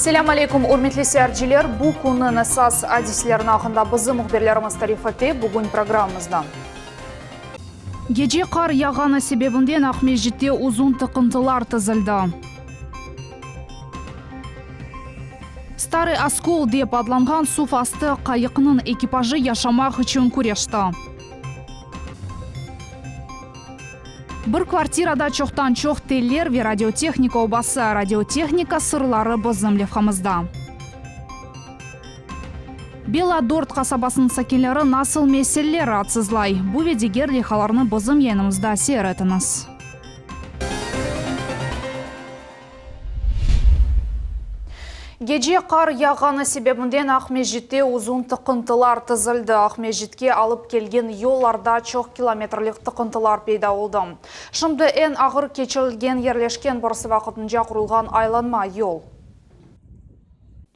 Selam aleykum, urmetli seyirciler. Bu konunun esas adislerin hakkında bizim muhbirlerimiz tarif etti bugün programımızdan. Gece kar yağanı sebebinden Akmejit'te uzun tıkıntılar tızıldı. Starый Oskol deb adlangan suv asti qayiqning ekipaji yaşamak uchun kurashdi. Bir kvartirada çoxdan çox teller ve radiotexnika obasi radiotexnika sırları bizim levhamizda. Beladort kasabasının sakinleri nasıl meseleler atsızlay? Bu ve diğer levhalarını bizim yanımızda seyretiniz. Gece kar yağanı sebebinden Akmejit'te uzun tıkıntılar tızıldı. Akmejit'ke alıp gelgen yollarda çok kilometrlik tıkıntılar peyda oldu. Şimdi en ağır keçirilgen yerleşken burası vaqtınca kurulgan aylanma yol.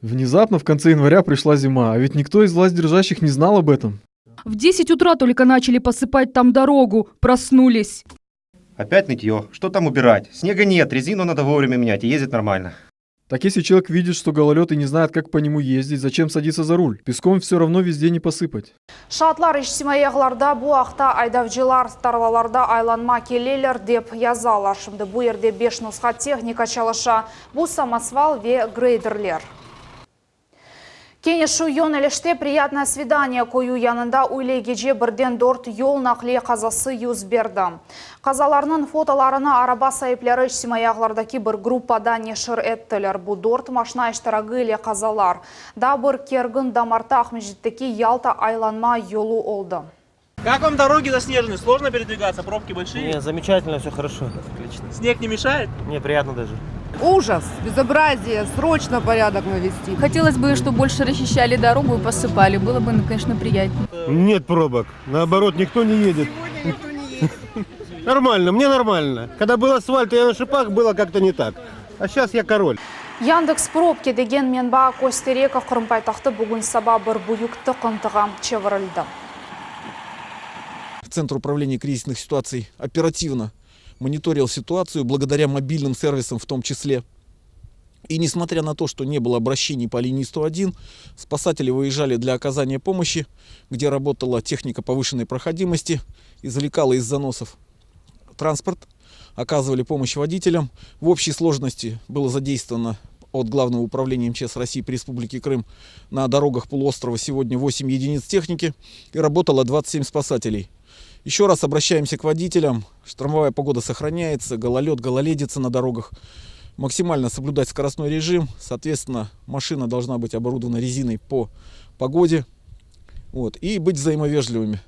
Внезапно в конце января пришла зима, а ведь никто из властьдержащих не знал об этом. В 10 утра только начали посыпать там дорогу, проснулись. Опять нытье. Что там убирать? Снега нет, резину надо вовремя менять и ездить нормально. Так если человек видит, что гололед и не знает, как по нему ездить, зачем садиться за руль? Песком все равно везде не посыпать. Şahatlar ijtimaiyalarda bu haqta aydavcılar tarlalarda aylanma keleyler deb yazalar. Şimdi bu yerde 5 nusxa texnika çalışa, bu самосвал ve greyderler. Kene şu yönelişte приятное свидание koyu yanında öyle gece birden 4 yol nakliye kazası yüz berdi. Kazalarının fotolarını araba sahipleri ijtimaiyaklardaki bir gruppada neşir ettiler. Bu 4 maşina iştirakı ile kazalar. Da bir kergin damarta Akmejit'teki Yalta aylanma yolu oldu. Как вам дороги заснежены? Сложно передвигаться? Пробки большие? Не, замечательно, все хорошо. Отлично. Снег не мешает? Мне приятно даже. Ужас, безобразие, срочно порядок навести. Хотелось бы, чтобы больше расчищали дорогу и посыпали. Было бы, конечно, приятнее. Нет пробок. Наоборот, никто не едет. Нормально, мне нормально. Когда был асфальт, я на шипах, было как-то не так. А сейчас я король. Яндекс пробки деген менба Костерека Кырымпайтақты бүгін саба бір бұйық тұқынтыға чевірілді. Центр управления кризисных ситуаций оперативно мониторил ситуацию благодаря мобильным сервисам в том числе. И несмотря на то, что не было обращений по линии 101, спасатели выезжали для оказания помощи, где работала техника повышенной проходимости, извлекала из заносов транспорт, оказывали помощь водителям. В общей сложности было задействовано от Главного управления МЧС России по Республике Крым на дорогах полуострова сегодня 8 единиц техники и работало 27 спасателей. Еще раз обращаемся к водителям. Штормовая погода сохраняется, гололед, гололедица на дорогах. Максимально соблюдать скоростной режим. Соответственно, машина должна быть оборудована резиной по погоде. И быть взаимовежливыми.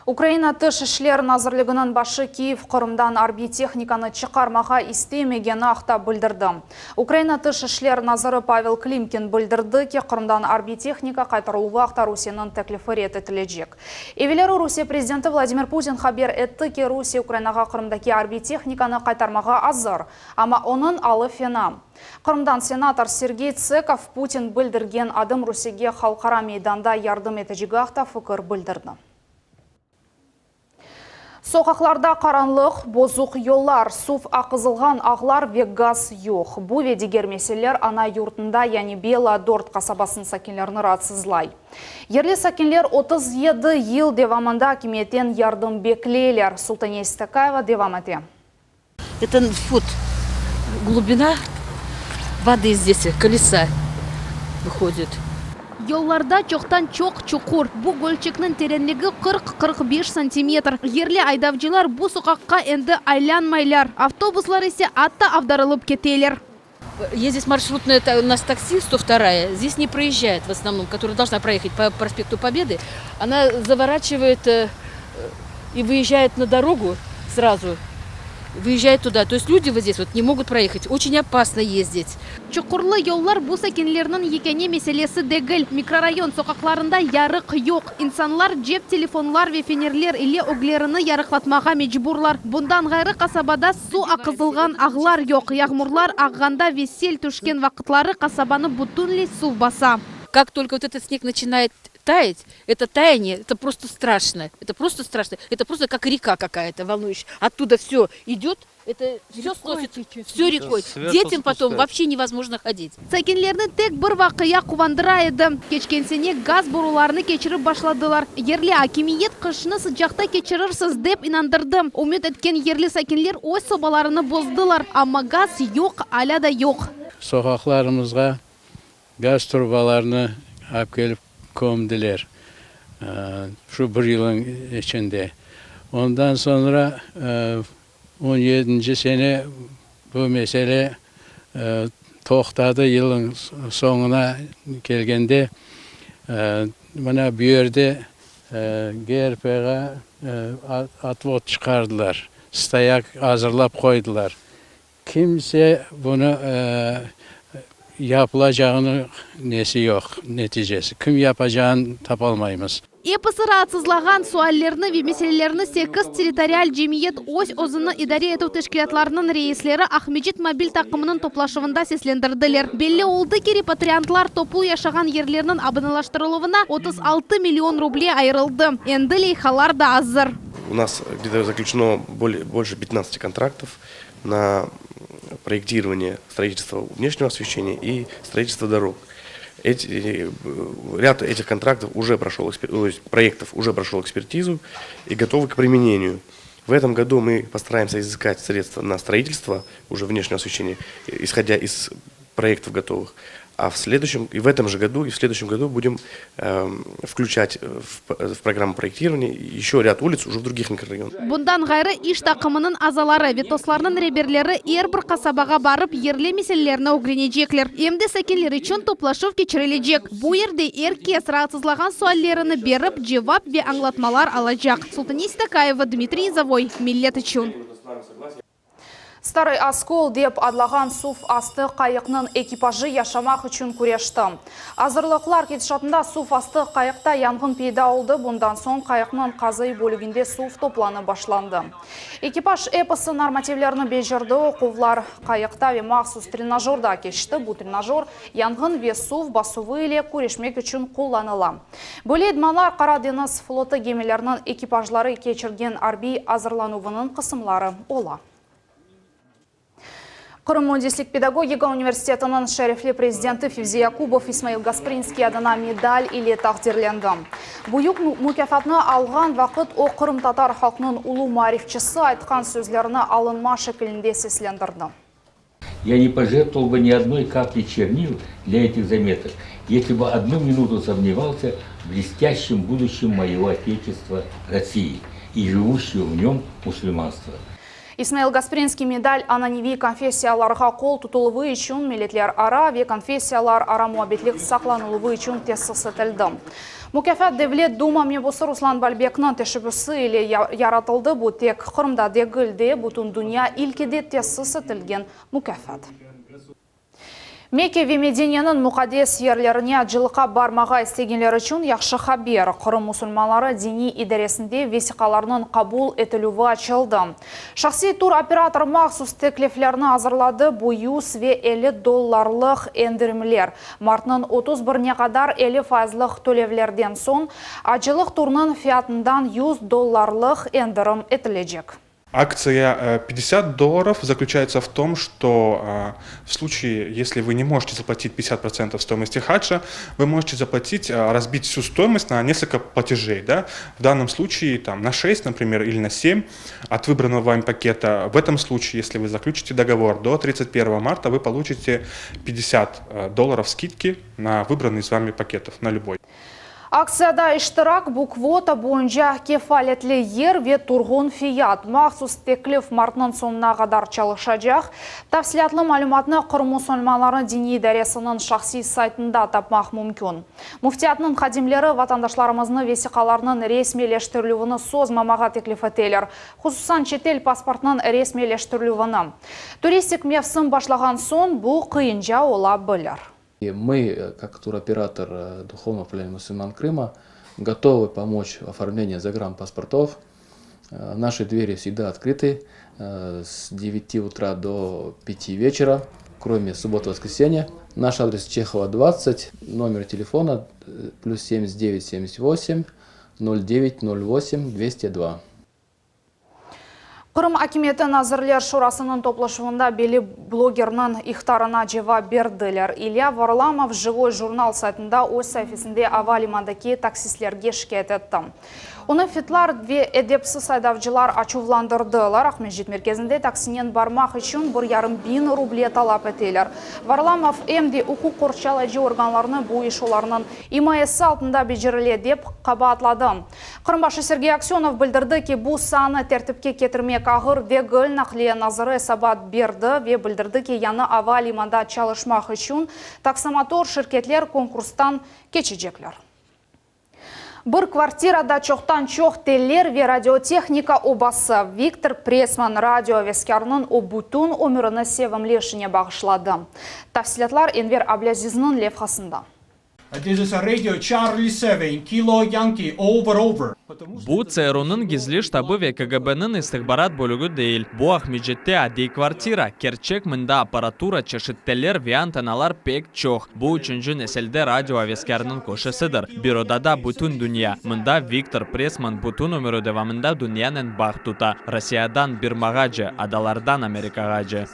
Украина тыш ішлер назырлығының башы Киев Қырымдан арби техниканы чықармаға істемегені ақта білдірді. Украина тыш ішлер назыры Павел Климкин білдірді ке Қырымдан арби техника қайтарылуға ақта Русияның тәклифі рет етілежек. Евелері Русия президенті Владимир Путин хабер етті ке Русия Украинаға Қырымдаки арби техниканы қайтармаға азыр, ама оның алы фена. Қырымдан сенатор Сергей Цеков Путин білдірген адым Русияге халқара мейданда ярдым етежігі ақта фікір білдірді. Соқақларда қаранлық, бозуқ yollar, сув ақызылған ағлар ве газ yok. Bu ve diğer meseleler ana yurtunda yani Beladort kasabasının sakinlerini rahatsızlay. Yerli sakinler 37 yıl devamında hakimiyetten yardım bekleyler. Султания Истакаева devam etti. Это фут глубина воды здесь, колеса выходит. Yollarda çoktan çok çukur. Bu gölçeknin terenliği 40-45 santimetr. Yerli aydavcılar bu sokakka endi aylanmaylar. Avtobuslar ise hatta avdarılıp keteler. Ездит маршрутная, у нас такси 102-я, здесь не проезжает в основном, которая должна проехать по проспекту Победы. Она заворачивает и выезжает на дорогу сразу. Выезжает туда. То есть люди вот здесь вот не могут проехать. Очень опасно ездить. Çukurlu yollar bu sakinlerinin yekene meselesi değil. Mikrorayон sokaklarında yarık yok. İnsanlar cep telefonlar ve fenerler ile oglerini yarıklatmağa mecburlar. Bundan gayrı kasabada su akızılgan ağlar yok. Yağmurlar ağganda ve sel düşken vakitleri kasabanı bütünlüğü su basa. Как только вот этот снег начинает таять, это таяние, это просто страшно. Это просто страшно. Это просто как река какая-то волнующая. Оттуда все идет Это все сносит, все рекой. Детям потом вообще невозможно ходить. Сәкенлерні тек бір вақия қуандыра еді. Кечкенсене газ боруларыны кечіріп башладылар. Ерлі акимиет қышыны sıcақта кечірірсіз деп инандырды. Умет еткен ерлі сәкенлер ой собаларыны боздылар. Амма газ yok, аля да yok. Sokaklarımızga gaz turbalarını apkelip kömdüler. Şu bir yılın içinde. Ondan sonra 17. sene bu mesele toxtadı, yılın sonuna gelgende bana bir yerde GRP'ye atvot çıkardılar. Stayak hazırlap koydular. Kimse bunu yapılacağını nesi yok, neticesi. Kim yapacağını tapalmayımız. Эпосы раатсызлаган суаллерны ve meselелерны секіз территориаль жемиет ось озыны идаре ету тешкилатларынын рейслері Ахмеджит мобиль тақымының топлашывында сеслендірділер. Белле олды ки репатриантлар топул яшаған ерлерінің абыналаштырылуына 36 миллион рублей айырылды. Энді лейхалар да азыр. У нас где-то заключено больше 15 контрактов на проектирование строительства внешнего освещения и строительства дорог. Ряд этих контрактов уже прошел, проектов уже прошел экспертизу и готовы к применению. В этом году мы постараемся изыскать средства на строительство уже внешнего освещения, исходя из проектов готовых. А в следующем, и в этом же году, и в следующем году будем включать в программу проектирования еще ряд улиц уже в других микрорайонах. Bundan gayrı iş takımının azaları ve toslarının reberleri er bir kasabaga barıp yerli meselelerini öğrenecekler. Emde sekenler için toplaşıv geçirilecek. Bu yerde herkes rahatsızlagan suallerini berip cevap ve anlatmalar alacak. Султания Истакаева, Дмитрий Завой, Millet için. Старый Оскол деп адлаган суф асты қайықның экипажы яшамақ үшін күрешті. Азырлықлар кетішатында суф асты қайықта янгын пейда oldu. Bundan соң қайықның қазы бөлігінде суф топланы башланды. Экипаж эпосы нормативлеріні бежірді. Оқuvlar қайықта ве мақсус тренажерда кешті. Бұл тренажер янгын ве суф басуы иле күрешмек үшін қолланыла. Бөледмалар Қара деңіз флоты гемелерінің экипажлары кечірген арби азырлануының қысымлары ола. Қырым Мундислік педагогика университетінің шәрифлі президенті Февзи Якубов Исмаил Гаспринский адына медаль или тақдирленді. Бұйық мүкәфатны алған вақыт о Қырым татар халқының улу марифчысы айтқан сөзлеріні алынма шекілінде сеслендірді. Я не пожертвовал бы ни одной капли чернил для этих заметок, если бы одну минуту сомневался в блестящем будущем моего Отечества России и живущего в нем мусульманства. Исмаил Гаспринский медаль ананеви конфессияларға қол тұтылығы үшін милетлер ара ве конфессиялар ара муабетлік сақланылығы үшін тесіс етілді. Мүкәфәт Девлет Дума мебосы Руслан Бальбекнің тешібісі еле яратылды. Бұл тек Қырымда дегілде, бұтын дүния илкеде тесіс етілген мүкәфәт. Мекке ве Мединенің мұқадес ерлеріне жылыға бармаға істегенлер үшін яқшы хабер. Қырым мұсылманлары дини идаресінде весиқаларының қабул етілуі açılды. Шақси тур оператор мақсус теклифлеріні азырлады. Бұл $100 ве $50 ендірімлер. Мартның 31-не қадар 50% төлевлерден соң, ажылық турның фиатындан $100 ендірім етілежек. Акция $50 заключается в том, что в случае, если вы не можете заплатить 50% стоимости хаджа, вы можете заплатить, разбить всю стоимость на несколько платежей. Да? В данном случае на 6, например, или на 7 от выбранного вами пакета. В этом случае, если вы заключите договор до 31 марта, вы получите $50 скидки на выбранный из вами пакетов, на любой. Акцияда иштирак бұл квота бойынша кефалетлі ер ве тұрғын фият. Мақсус теклиф мартның сонына қадар çalışacak. Тәфсилатлы мәліматны Қырым мұсылманлары дини идаресінің шақси сайтында тапмақ мүмкін. Муфтиятның қадимлері ватандашларымызны весиқаларының ресмелештірілуіні созмамаға теклиф етелер. Хусусан четел паспортның ресмелештірілуіні. Туристик мевсім башлаған сон бұл қиынжа ола білер. Мы, как туроператор Духовного управления мусульман Крыма, готовы помочь в оформлении загранпаспортов. Наши двери всегда открыты с 9 утра до 5 вечера, кроме субботы-воскресенья. Наш адрес Чехова 20, номер телефона +79 78 09 08 202. Кырым акиметі Назырлер Шурасының топлашуында белі блогерның ихтарына жауап берділер. Илья Варламов живой журнал сайтында өз сайфисінде авалимандаки таксистлерге шикет етті. Оны фитлар ве эдепсіз айдавчылар ачувландырдылар. Ахмежит мерkezінде таксинен бармақ үшін 1,5 рубле талап етелер. Варламов эмди уку корчалайжы органларны bu iş оларының имайысы алтында бежіріле деп қабатлады. Қырымбашы Сергей Аксенов білдірді ки bu саны тәртіпке кетірмек ағыр ве гөл нақлия назары сабат берді ве білдірді ки яны ава лиманда чалышмақ үшін таксомотор шirketlер конкурстан кечежеклер. Бір квартирада чоқтан чоқ теллер ве радиотехника обасы Виктор Пресман радиовескерінің обутун өміріні севімлешіне бағышлады. Тәфсилатлар Энвер Аблязизның левхасында. Бу ЦРУ'нын гизли штабы ве КГБ'нын истихбарат бөлігі дейіл. Бу Ахмеджетте адей квартира, керчек мында аппаратура чешіттелер ве антенналар пек чоқ. Бу үшінші неселде радиоавескерінің кошысыдыр. Бюродада бүтін дүния. Мында Виктор Пресман бүтін өмірі девамында дүниянын бақ тута. Россиядан Бирмағажы, адалардан Америкағажы.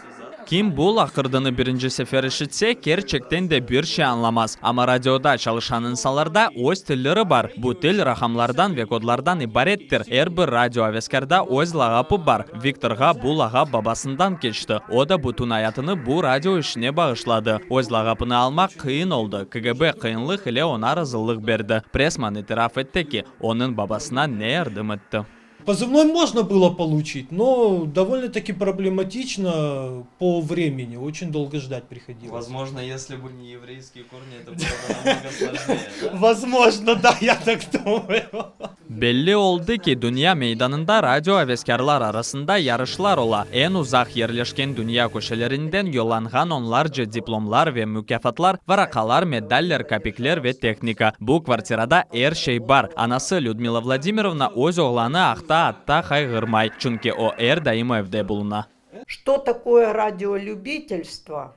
Ким бұл ақырдыны бірінші сефер ішітсе, керчектен де бір şey анламаз. Ама радиода çalışan insanlarda өз тіллері бар. Бұл тіл рахамлардан ве кодлардан ибареттір. Әрбір радиоавескерда өз лағапы бар. Викторға бұл лағап бабасындан кешті. О да бүтін аятыны бұл радио ішіне бағышлады. Өз лағапыны алмақ қиын олды. КГБ қиынлық или она разылық берді. Пресман итраф етті ки, оның бабасына не ярдым етті. Позывной можно было получить, но довольно-таки проблематично по времени. Очень долго ждать приходилось. Возможно, если бы не еврейские корни, это было бы намного сложнее. Возможно, да, я так думаю. Belli oldu ki dünya meydanında radioaveskarlar arasında yarışlar ola. En uzak yerleşken dünya köşelerinden yollanğan onlarca diplomlar ve mükafatlar, varakalar, medaller, kapikler ve teknika. Bu kvartirada her şey var. Anası Людмила Владимировна öz oğlanı akta atta kaygırmay. Çünkü o her daim evde buluna. Что такое радиолюбительство?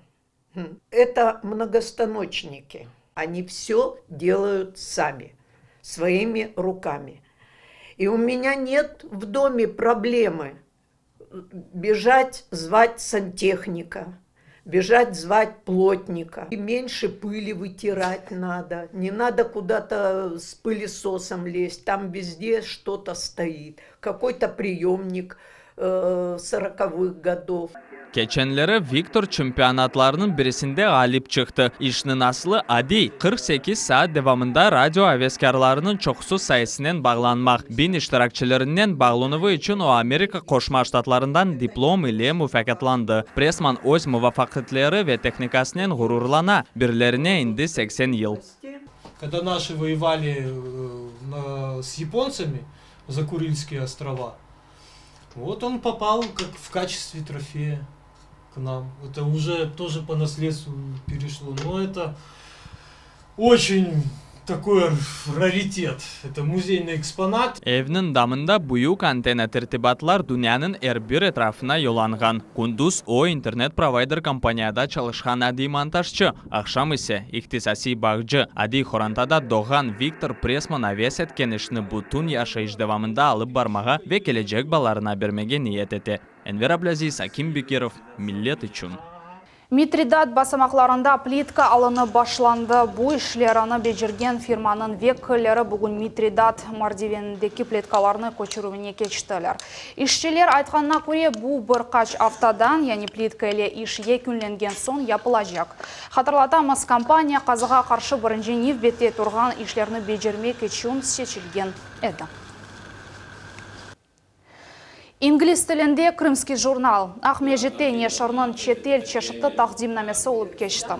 Это многостаночники. Они все делают сами, своими руками. И у меня нет в доме проблемы бежать, звать сантехника, бежать, звать плотника. И меньше пыли вытирать надо, не надо куда-то с пылесосом лезть, там везде что-то стоит. Какой-то приемник 40-х годов. Geçenleri Viktor çempionatlarının birisinde galip çıktı. İşinin aslı adi 48 saat devamında radioaveskarlarının çoxusu sayısından bağlanmak. Bin iştirakçilerinden bağlanığı için o Amerika Koşma Ştatlarından diplom ile müfakatlandı. Pressman öz muvaffakiyetleri ve teknikasından gururlana. Birilerine indi 80 yıl. Когда наши воевали с японцами за Курильские острова, вот он попал как в качестве трофея к нам. Это уже тоже по наследству перешло. Но это очень такой raritet. Это muzeyный экспонат. Evinin damında büyük antena tertibatlar dünyanın her bir etrafına yolanğan. Kunduz o internet provider kompaniyada çalışan adi montajçı, akşam ise iktisasi bağcı. Adi xorantada doğan Viktor Pressman aves etken işini bütün yaşayış devamında alıp barmağa ve gelecek ballarına vermege niyet etti. Enver Ablaziz, Akim Bekirov, Millet için. Митридат басамақларында плитка алыны башланды. Bu işlerini бежірген фирманың веккілері бүгін Митридат мардивеніндегі плиткаларыны көчіруіне кечтілер. Işçiler айтқанына көре bu бір қач автадан, яғни плитка ile iş екінленген сон yapılacak. Hatırlatамыз, компания қазыға қаршы бірінші невбетте тұрған işlerini бежірмек үшін seçilген еді. İngiliz tilinde Krımski jurnal Ahmejete neşrinin çetel çeşitli takdimnamesi olup geçti.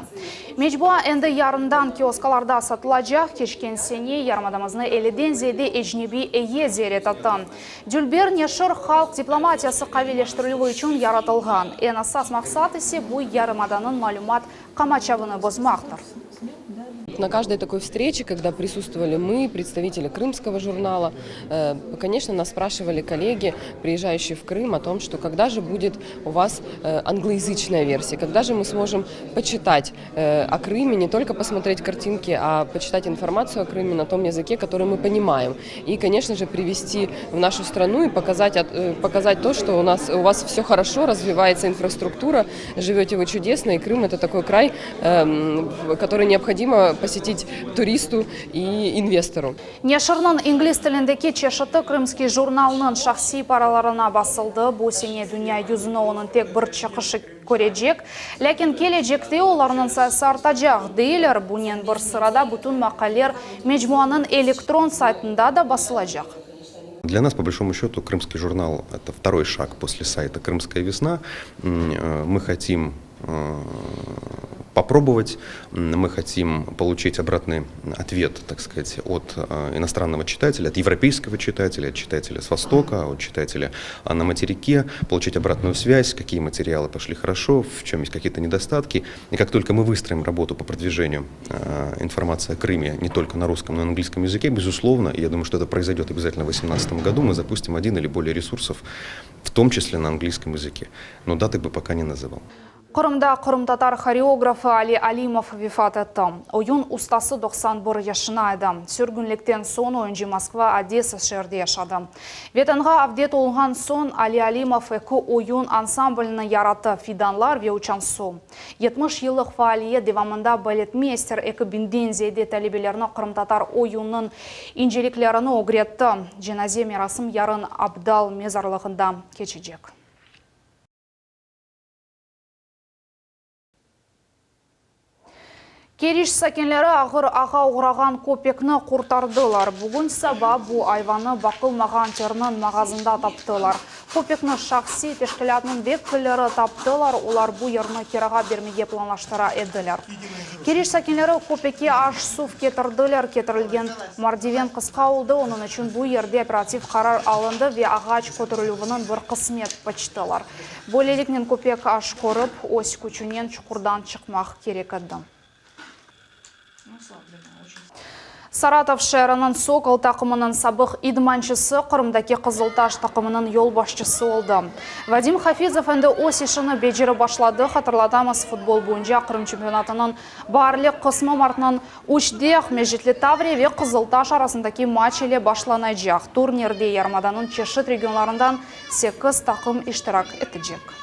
Mecbua endi yarından kioskalarda satılacak, keçken sene yarmadamızını 50'den ziyade ecnebi eye ziyaret etti. Dülber neşr halk diplomatiyası kavilleştirildiği için yaratılgan. En asas maksat ise bu yarımadanın malumat kamaçavını bozmaktır. На каждой такой встрече, когда присутствовали мы, представители крымского журнала, конечно, нас спрашивали коллеги, приезжающие в Крым, о том, что когда же будет у вас англоязычная версия, когда же мы сможем почитать о Крыме, не только посмотреть картинки, а почитать информацию о Крыме на том языке, который мы понимаем. И, конечно же, привести в нашу страну и показать то, что у вас все хорошо, развивается инфраструктура, живете вы чудесно, и Крым — это такой край, который необходимо посетить туристу и инвестору. Нешырнын инглиз тіліндегі чешіті крымский журналының шахси параларына басылды. Бұл сене дүния юзына оның тек бір чықышы көрежек. Ләкин кележекте оларының сайысы артажақ дейлер. Бұнен бір сырада бүтін мақалер меджмуаның электрон сайтында да басылажақ. Для нас, по большому счету, крымский журнал – это второй шаг после сайта «Крымская весна». Мы хотим попробовать, мы хотим получить обратный ответ, так сказать, от иностранного читателя, от европейского читателя, от читателя с Востока, от читателя на материке, получить обратную связь, какие материалы пошли хорошо, в чем есть какие-то недостатки. И как только мы выстроим работу по продвижению информации о Крыме не только на русском, но и на английском языке, безусловно, и я думаю, что это произойдет обязательно в 2018 году, мы запустим один или более ресурсов, в том числе на английском языке. Но даты бы пока не называл. Қырымда қырым-татар хореографы Али Алимов вифат етті. Ойын ұстасы 91 яшына еді. Сүргінліктен сон ойынжы Москва, Одесса шерде яшады. Ветанға авдет олған сон Али Алимов экі ойын ансамбліні яраты фиданлар ве учансу. 70 елік фаалиет девамында балетмейстер экі Биндензейде тәлебелеріні қырым-татар ойынның инжеліклеріні огретті. Женазе мерасым ярын Абдал мезарлығында кечежек. Кериш сәкенлері ағыр аға ұғыраған көпекні құртардылар. Бүгін саба бұ айваны бақылмаған терінің мағазында таптылар. Көпекні шақси тешкілятының беккілері таптылар, олар бұ ерні кераға бермеге планлаштыра еділер. Кериш сәкенлері көпеке аш суф кетірділер, кетірілген мардивен қысқа олды, оның үшін бұ ерде оператив қарар алынды ве ағач көтірілуінің бір қысмет пачтылар. Бөлелікнен көпек аш көріп, ось күчінен чұқырдан шықмақ керек еді. Саратов шәрінің Сокол тақымының сабық идманчысы Қырымдаки Қызылташ тақымының yol башчысы олды. Вадим Хафизов әнді ос ешіні бежері башлады. Хатырлатамыз футбол бойынша Қырым чемпионатының барлық қысмы мартынан Учдех Межетлі Тавре ве Қызылташ арасындаки матч еле башланайжақ. Турнирде Ярмаданның чешіт регионларындан 8 тақым иштирак етіжек.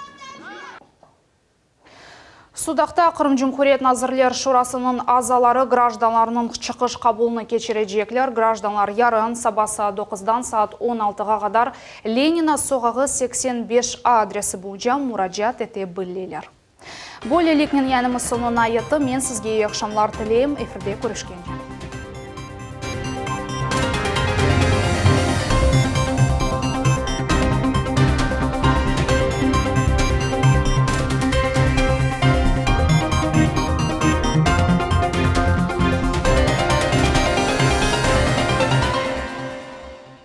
Судақта Қырым Жүмхурет Назырлер Шурасының азалары гражданларының чықыш қабылыны кечережеклер. Гражданлар ярын сабасы 9-дан саат 16-ға қадар Ленина соғағы 85А адресі бойынша мұраджат ете білелер. Более ликнен янымыз сонына айыты, мен сізге екшамлар тілейім, эфирде көрішкенде.